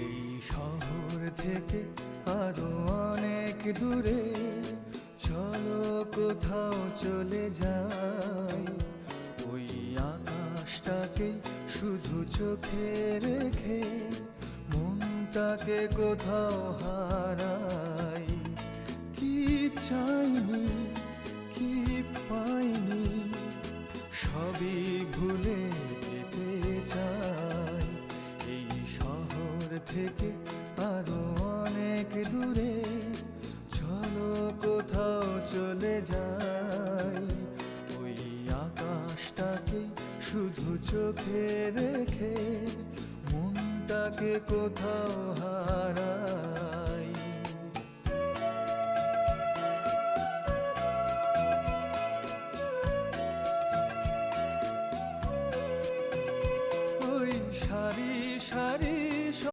এই শহর থেকে আরো অনেক দূরে চলো কোথাও চলে যাই। ওই আকাশটাকে শুধু চোখে রেখে মনটাকে কোথাও হারাই। কি চাইনি কি পাইনি সবই ভুলে যেতে চাই। এই শহর থেকে আরো অনেক দূরে চলো কোথাও চলে যাই। ওই আকাশটাকে শুধু চোখে রেখে মনটাকে কোথাও হারাই।